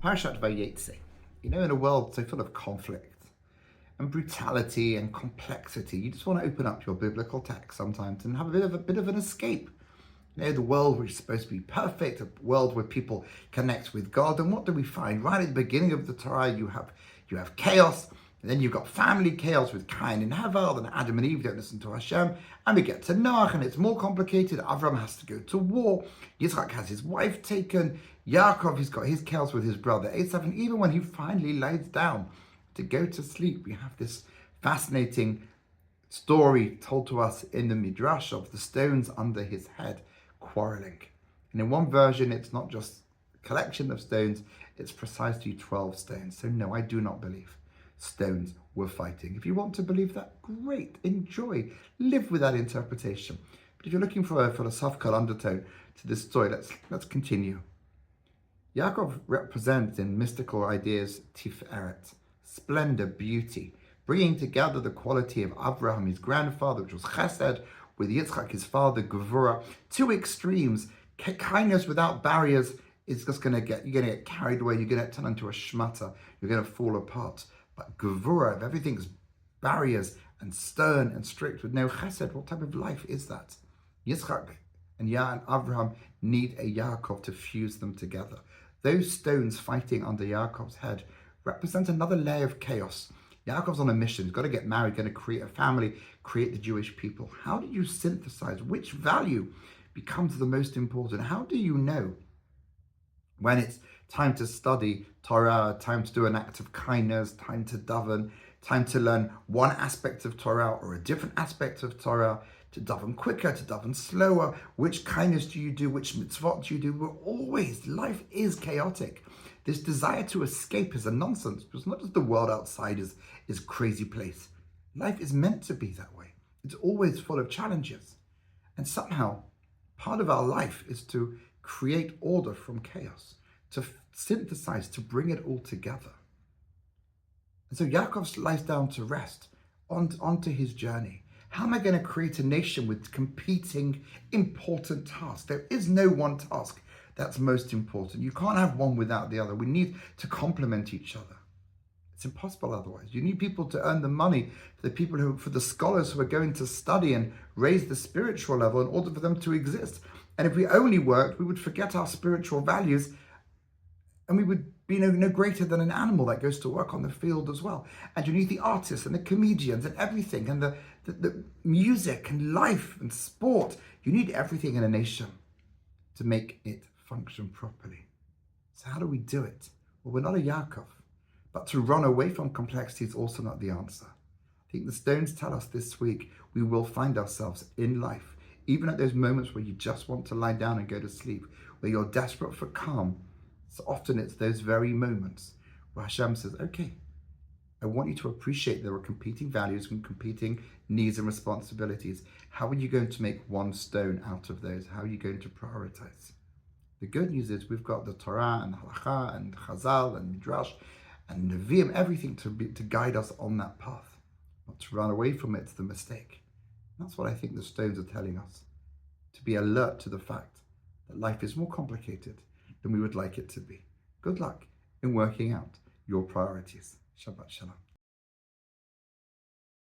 Parashat Vayetzei. In a world so full of conflict and brutality and complexity, you just want to open up your biblical text sometimes and have a bit of an escape. The world which is supposed to be perfect, a world where people connect with God. And what do we find? Right at the beginning of the Torah, you have chaos, and then you've got family chaos with Cain and Havel, and Adam and Eve don't listen to Hashem. And we get to Noach, and it's more complicated. Avram has to go to war. Yitzchak has his wife taken. Yaakov, he's got his chaos with his brother Esav. And even when he finally lies down to go to sleep, we have this fascinating story told to us in the Midrash of the stones under his head quarreling. And in one version, it's not just a collection of stones, it's precisely 12 stones. So no, I do not believe stones were fighting. If you want to believe that, great, enjoy, live with that interpretation. But if you're looking for a philosophical undertone to this story, let's continue. Yaakov represents in mystical ideas Tiferet, splendor, beauty, bringing together the quality of Abraham, his grandfather, which was Chesed, with Yitzchak, his father, Gevurah. Two extremes. Kindness without barriers is just you're going to get carried away. You're going to turn into a shmata. You're going to fall apart. But Gevurah, if everything's barriers and stern and strict with no chesed, what type of life is that? Yitzchak and Abraham need a Yaakov to fuse them together. Those stones fighting under Yaakov's head represent another layer of chaos. Yaakov's on a mission. He's got to get married, going to create a family, create the Jewish people. How do you synthesize which value becomes the most important? How do you know when it's time to study Torah, time to do an act of kindness, time to daven, time to learn one aspect of Torah or a different aspect of Torah, to daven quicker, to daven slower? Which kindness do you do? Which mitzvot do you do? Life is chaotic. This desire to escape is a nonsense, because not just the world outside is a crazy place. Life is meant to be that way. It's always full of challenges. And somehow, part of our life is to create order from chaos, to synthesize, to bring it all together. And so Yaakov lies down to rest onto his journey. How am I going to create a nation with competing important tasks? There is no one task that's most important. You can't have one without the other. We need to complement each other. It's impossible otherwise. You need people to earn the money for the scholars who are going to study and raise the spiritual level in order for them to exist. And if we only worked, we would forget our spiritual values, and we would be no greater than an animal that goes to work on the field as well. And you need the artists and the comedians and everything, and the music and life and sport. You need everything in a nation to make it function properly. So how do we do it? Well, we're not a Yaakov, but to run away from complexity is also not the answer. I think the stones tell us this week we will find ourselves in life, even at those moments where you just want to lie down and go to sleep, where you're desperate for calm. So often it's those very moments where Hashem says, okay, I want you to appreciate there are competing values and competing needs and responsibilities. How are you going to make one stone out of those? How are you going to prioritize? The good news is we've got the Torah and Halacha and Chazal and Midrash and Nevi'im, everything to guide us on that path. Not to run away from it's the mistake. And that's what I think the stones are telling us. To be alert to the fact that life is more complicated than we would like it to be. Good luck in working out your priorities. Shabbat Shalom.